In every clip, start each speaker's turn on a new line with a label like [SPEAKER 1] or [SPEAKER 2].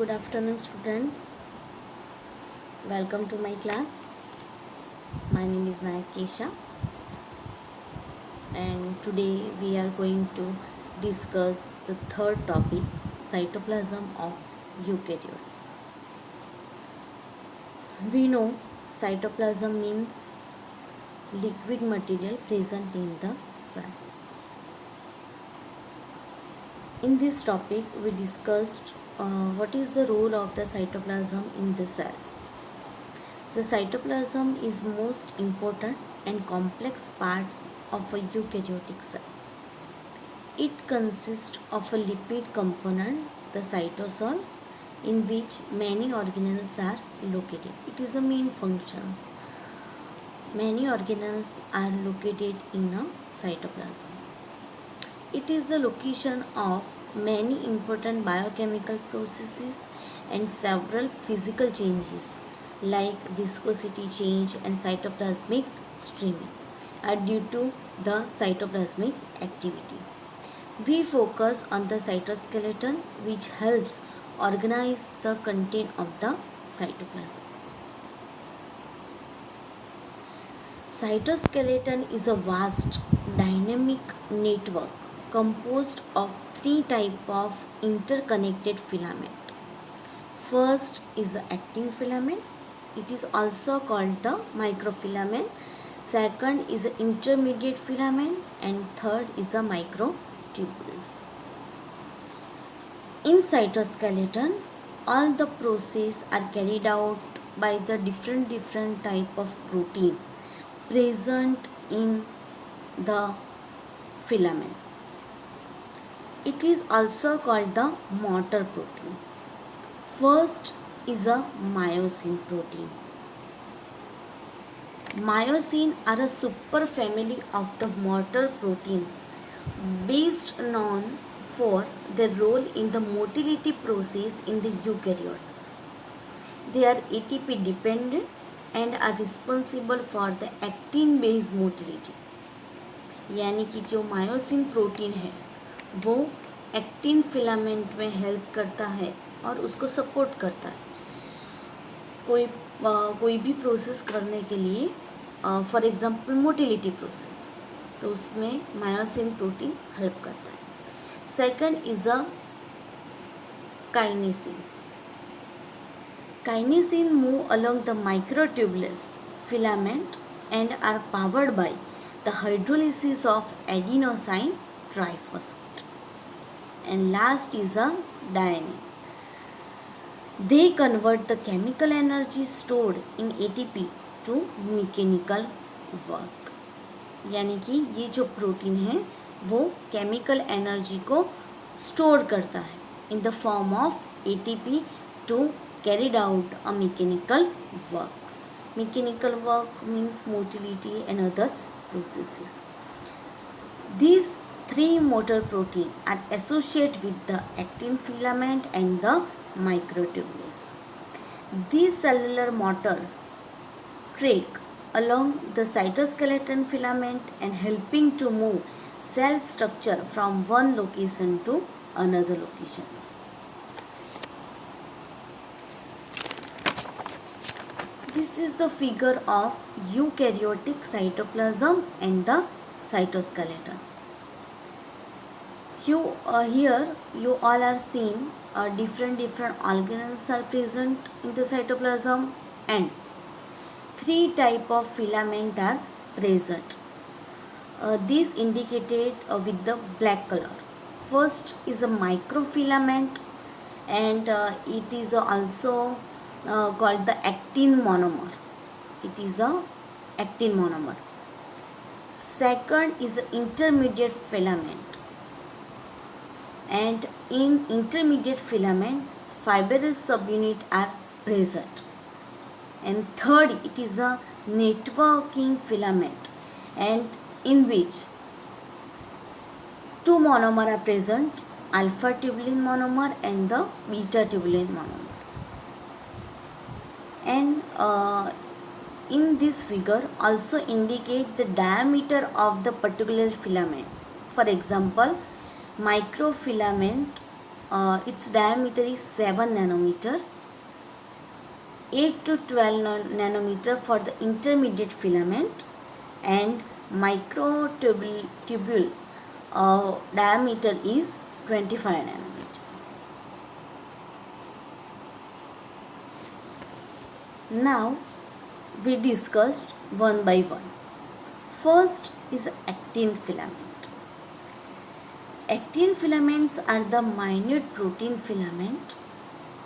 [SPEAKER 1] Good afternoon, students. Welcome to my class. My name is Nayak Kesha, and today we are going to discuss the third topic, cytoplasm of eukaryotes. We know cytoplasm means liquid material present in the cell. In this topic, we discussed what is the role of the cytoplasm in the cell. The cytoplasm is most important and complex parts of a eukaryotic cell. It consists of a lipid component, the cytosol, in which many organelles are located. It is the main functions. Many organelles are located in a cytoplasm. It is the location of many important biochemical processes and several physical changes like viscosity change and cytoplasmic streaming are due to the cytoplasmic activity. We focus on the cytoskeleton, which helps organize the content of the cytoplasm. Cytoskeleton is a vast dynamic network composed of three types of interconnected filament. First is the actin filament. It is also called the microfilament. Second is the intermediate filament, and third is the microtubules. In cytoskeleton, all the processes are carried out by the different type of protein present in the filaments. It is also called the motor proteins. First is a myosin protein. Myosin are a superfamily of the motor proteins best known for their role in the motility process in the eukaryotes. They are ATP dependent and are responsible for the actin based motility. यानी कि जो myosin protein है वो actin filament में help करता है और उसको सपोर्ट करता है कोई भी प्रोसेस करने के लिए, फॉर एग्जांपल मोटिलिटी प्रोसेस, तो उसमें मायोसिन प्रोटीन हेल्प करता है. Second is a kinesin. Kinesin move along the microtubules filament and are powered by the hydrolysis of adenosine triphosphate. And last is a dynein. They convert the chemical energy stored in ATP to mechanical work. यानी कि ये जो protein है वो chemical energy को store करता है in the form of ATP to carried out a mechanical work. Mechanical work means motility and other processes. These three motor proteins are associated with the actin filament and the microtubules. These cellular motors trek along the cytoskeleton filament and helping to move cell structure from one location to another locations. This is the figure of eukaryotic cytoplasm and the cytoskeleton. Here you all are seeing different organelles are present in the cytoplasm and three type of filament are present. These indicated with the black color. First is a microfilament and it is also called the actin monomer. It is a actin monomer. Second is the intermediate filament, and in intermediate filament fibrous subunit are present. And third, it is a networking filament, and in which two monomer are present, alpha tubulin monomer and the beta tubulin monomer. And in this figure also indicate the diameter of the particular filament. For example, microfilament its diameter is 7 nanometer, 8 to 12 nanometer for the intermediate filament, and microtubule diameter is 25 nanometer. Now we discussed one by one. First is actin filament. Actin filaments are the minute protein filament,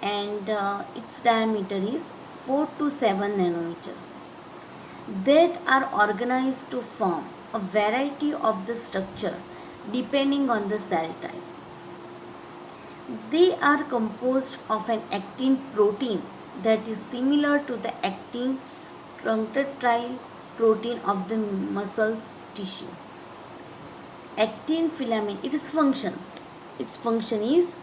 [SPEAKER 1] and its diameter is 4 to 7 nanometer, that are organized to form a variety of the structure depending on the cell type. They are composed of an actin protein that is similar to the actin truncated protein of the muscles tissue. Actin filament, its function is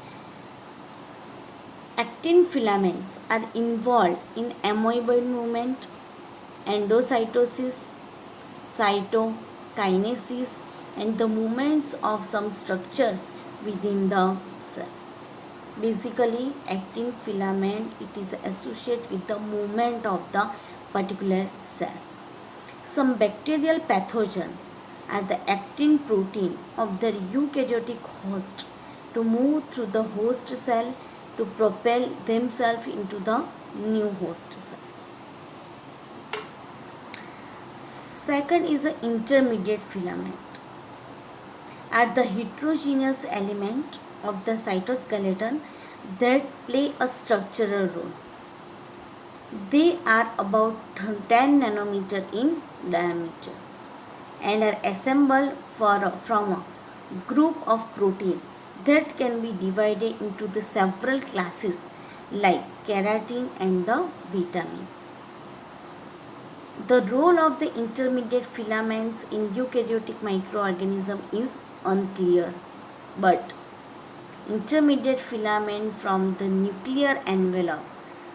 [SPEAKER 1] actin filaments are involved in amoeboid movement, endocytosis, cytokinesis, and the movements of some structures within the cell. Basically, actin filament, it is associated with the movement of the particular cell. Some bacterial pathogen are the actin protein of the eukaryotic host to move through the host cell to propel themselves into the new host cell. Second is the intermediate filament. Are the heterogeneous element of the cytoskeleton that play a structural role. They are about 10 nanometer in diameter and are assembled from a group of protein that can be divided into the several classes like keratin and the vitamin. The role of the intermediate filaments in eukaryotic microorganism is unclear, but intermediate filament from the nuclear envelope,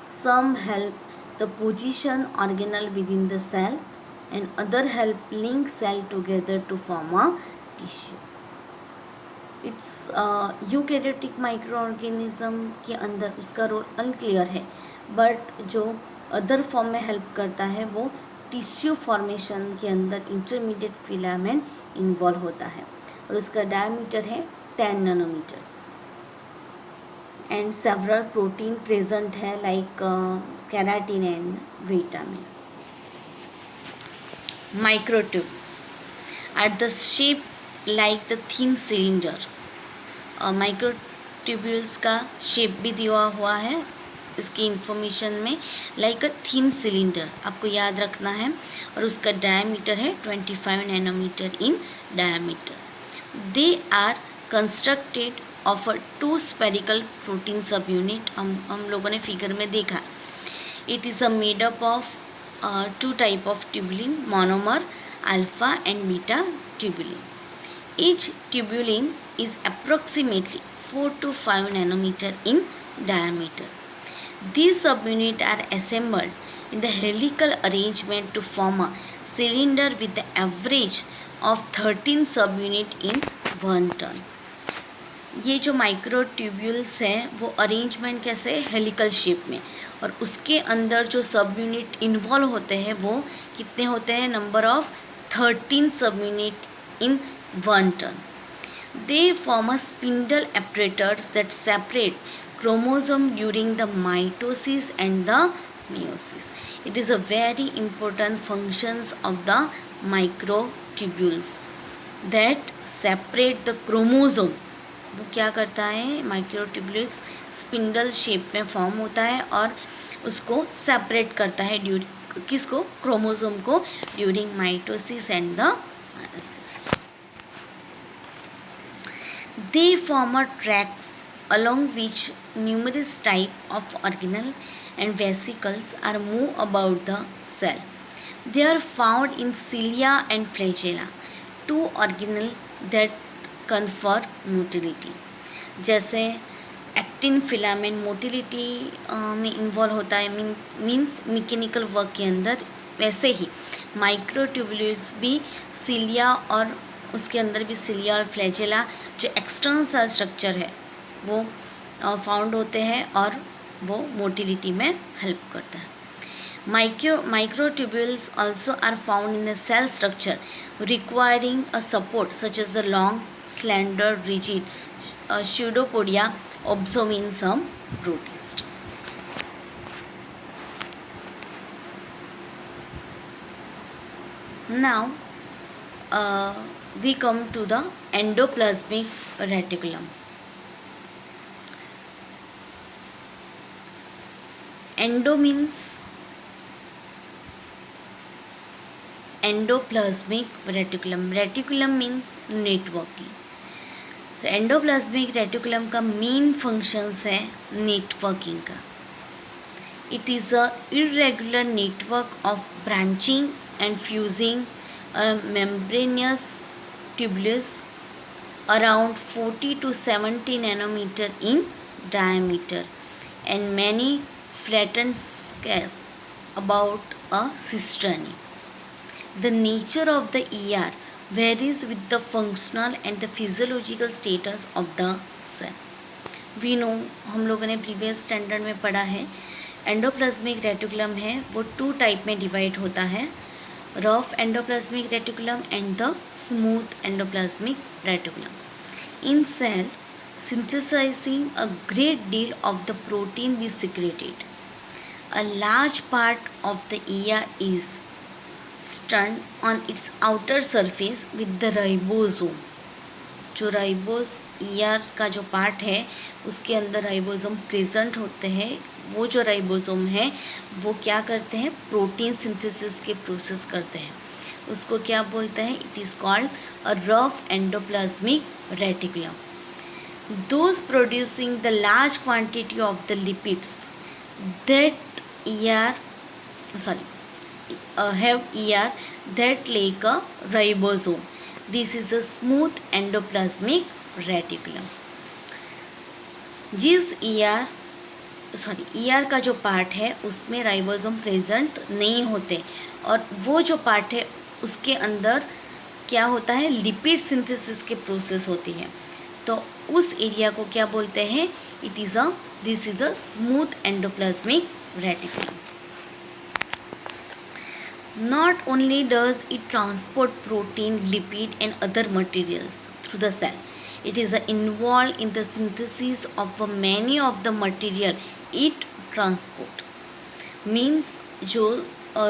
[SPEAKER 1] some help the position organelle within the cell and other help link cell together to form a tissue. It's eukaryotic microorganism के अंदर उसका role unclear है, but जो other form में help करता है वो tissue formation के अंदर इंटरमीडिएट फिलामेंट इन्वॉल्व होता है और उसका डायमीटर है 10 nanometre and several protein present है like keratin and vitamin. Microtubules are the shape like the thin cylinder. Microtubules का शेप भी दिया हुआ है इसकी इंफॉर्मेशन में, लाइक अ थिन सिलेंडर आपको याद रखना है, और उसका डायमीटर है 25 nanometre in diameter. They are constructed of a 2 spherical protein subunit. हम लोगों ने फिगर में देखा. It is a made up of 2 type of tubulin, monomer, alpha and beta tubulin. Each tubulin is approximately 4 to 5 nanometer in diameter. These subunits are assembled in the helical arrangement to form a cylinder with the average of 13 subunits in 1 turn. ये जो microtubules हैं वो arrangement कैसे है, helical shape में, और उसके अंदर जो सब यूनिट इन्वॉल्व होते हैं वो कितने होते हैं, नंबर ऑफ 13 सब unit in 1 turn. They form a spindle apparatus that separate chromosome during the mitosis and the meiosis. It is a very important functions of the microtubules that separate the chromosome. वो क्या करता है, microtubules spindle shape में form होता है और उसको separate करता है किसको, क्रोमोसोम को, during mitosis and the meiosis. They form a tracks along which numerous type of organelle and vesicles are moved about the cell. They are found in cilia and flagella, 2 organelle that confer motility. जैसे actin filament motility में involve होता है, means mechanical work के अंदर, वैसे ही microtubules भी cilia और उसके अंदर भी सिलिया और फ्लैजेला जो एक्सटर्नल सेल स्ट्रक्चर है वो फाउंड होते हैं और वो मोटिलिटी में हेल्प करता है. Microtubules also are found in the cell structure requiring a support such as the long, slender, rigid pseudopodia obsome in some protists. Now we come to the endoplasmic reticulum. Endo means endoplasmic reticulum. Reticulum means networking. Endoplasmic reticulum का main functions है networking का. It is a irregular network of branching and fusing membranous tubulus around 40 to 70 nanometer in diameter and many flattened scales about a cisternae. The nature of the ER varies with the functional and the physiological status of the cell. We know, हम लोगों ने previous standard में पढ़ा है, endoplasmic reticulum है वो 2 type में divide होता है, rough endoplasmic reticulum and the smooth endoplasmic reticulum. In cell synthesizing, a great deal of the protein is secreted. A large part of the ER is stern on it's outer surface with the ribosome. जो ribose ER का जो part है उसके अंदर ribosome present होते हैं. वो जो राइबोसोम है वो क्या करते हैं, प्रोटीन सिंथेसिस के प्रोसेस करते हैं. उसको क्या बोलते हैं, it is called a rough endoplasmic reticulum. Those producing the large quantity of the lipids that have ER that like a ribosome. This is a smooth endoplasmic reticulum. जिस ER का जो पार्ट है उसमें राइबोसोम प्रेजेंट नहीं होते और वो जो पार्ट है उसके अंदर क्या होता है, लिपिड सिंथेसिस के प्रोसेस होती है. तो उस एरिया को क्या बोलते हैं, this is a smooth endoplasmic reticulum. Not only does it transport protein, lipid and other materials through the cell, it is involved in the synthesis of many of the material it transport. Means जो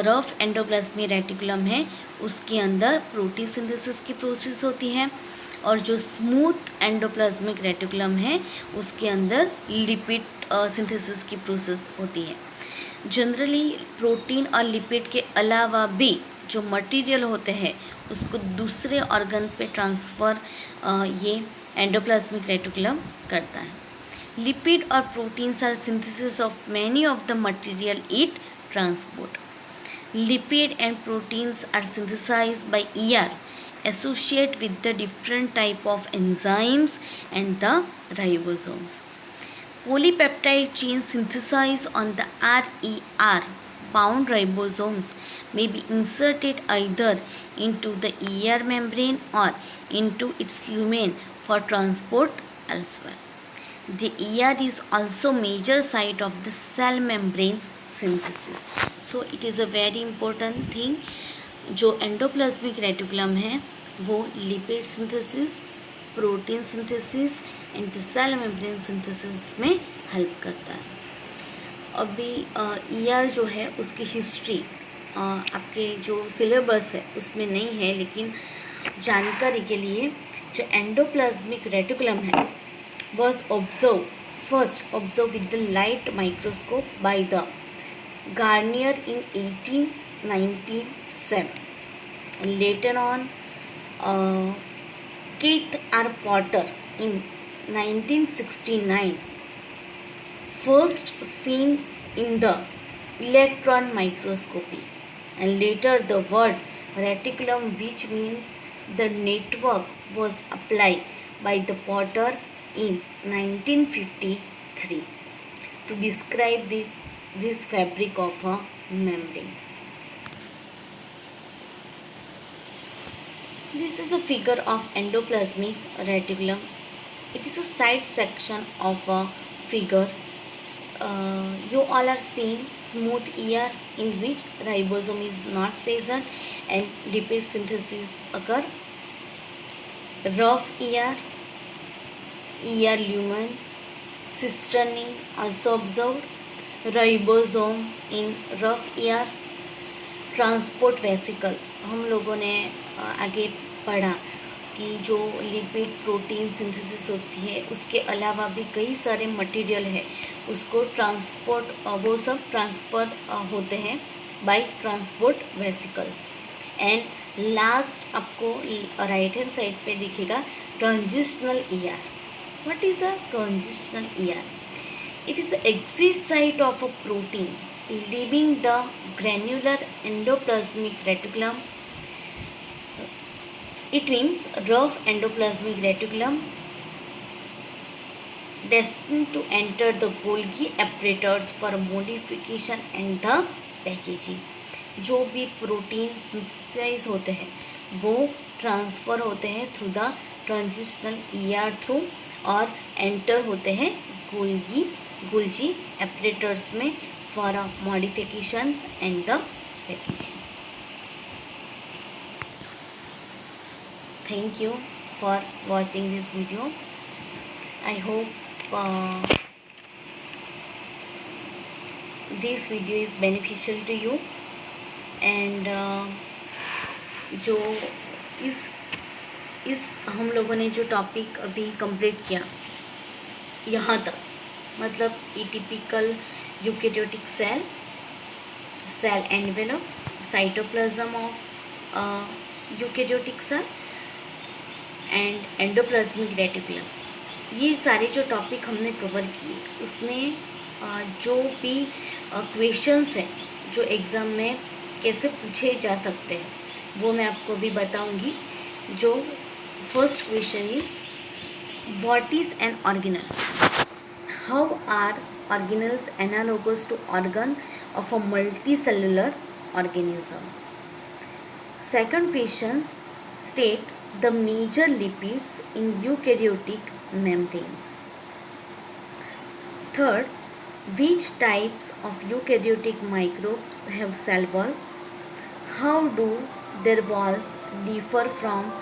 [SPEAKER 1] rough endoplasmic reticulum है उसके अंदर protein synthesis की process होती है और जो smooth endoplasmic reticulum है उसके अंदर लिपिड सिंथेसिस की प्रोसेस होती है. जनरली प्रोटीन और लिपिड के अलावा भी जो मटेरियल होते हैं उसको दूसरे ऑर्गन पे ट्रांसफ़र ये एंडोप्लाज्मिक रेटिकुलम करता है. लिपिड और proteins are synthesis of many of the material it transport. Lipid and proteins are synthesised by ER associate with the different type of enzymes and the ribosomes. Polypeptide chains synthesized on the RER bound ribosomes may be inserted either into the ER membrane or into its lumen for transport elsewhere. The ER is also major site of the cell membrane synthesis. So it is a very important thing. जो endoplasmic reticulum है वो lipid synthesis, protein synthesis and the cell membrane synthesis में help करता है. अभी ER जो है उसकी हिस्ट्री आपके जो सिलेबस है उसमें नहीं है, लेकिन जानकारी के लिए जो एंडोप्लाज्मिक रेटिकुलम है was first observed with the light microscope by the Garnier in 1897 and later on Keith R. Potter in 1969 first seen in the electron microscopy, and later the word reticulum, which means the network, was applied by the Potter in 1953 to describe this fabric of a membrane. This is a figure of endoplasmic reticulum. It is a side section of a figure, you all are seeing smooth ear in which ribosome is not present and lipid synthesis occur. Rough ear lumen, cisternae also observed. Ribosome in rough ear. Transport vesicle, हम लोगों ने आगे पढ़ा कि जो lipid protein synthesis होती है उसके अलावा भी कई सारे मटेरियल है, उसको ट्रांसपोर्ट, वो सब ट्रांसफर होते हैं by transport vesicles. And last आपको राइट हैंड साइड पे दिखेगा transitional ER. What is a transitional ER? It is the exit site of a protein leaving the granular endoplasmic reticulum. It means rough endoplasmic reticulum destined to enter the Golgi apparatus for modification and the packaging. जो भी protein synthesise होते हैं वो transfer होते हैं through the transitional ER through और enter होते हैं गोल्गी apparatus में for modifications and the packaging. Thank you for watching this video. I hope this video is beneficial to you. And जो इस हम लोगों ने जो टॉपिक अभी कंप्लीट किया यहाँ तक, मतलब atypical eukaryotic cell envelope, cytoplasm of eukaryotic cell and endoplasmic reticulum, ये सारे जो टॉपिक हमने कवर किए उसमें जो भी क्वेश्चंस हैं जो एग्ज़ाम में कैसे पूछे जा सकते हैं वो मैं आपको भी बताऊंगी. जो first question is what is an organelle? How are organelles analogous to organ of a multicellular organisms? Second question, state the major lipids in eukaryotic membranes. Third, which types of eukaryotic microbes have cell wall? How do their walls differ from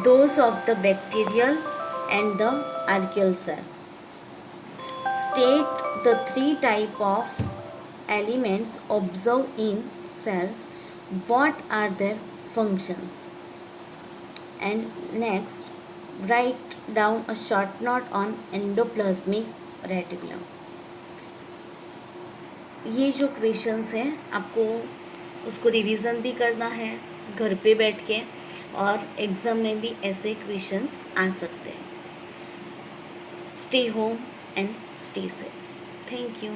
[SPEAKER 1] those of the bacterial and the archaeal cell? State the three types of elements observed in cells. What are their functions? And next, write down a short note on endoplasmic reticulum. ये जो questions हैं आपको उसको revision भी करना है घर पे बैठ के, और एग्ज़ाम में भी ऐसे क्वेश्चंस आ सकते हैं. Stay home and stay safe. Thank you.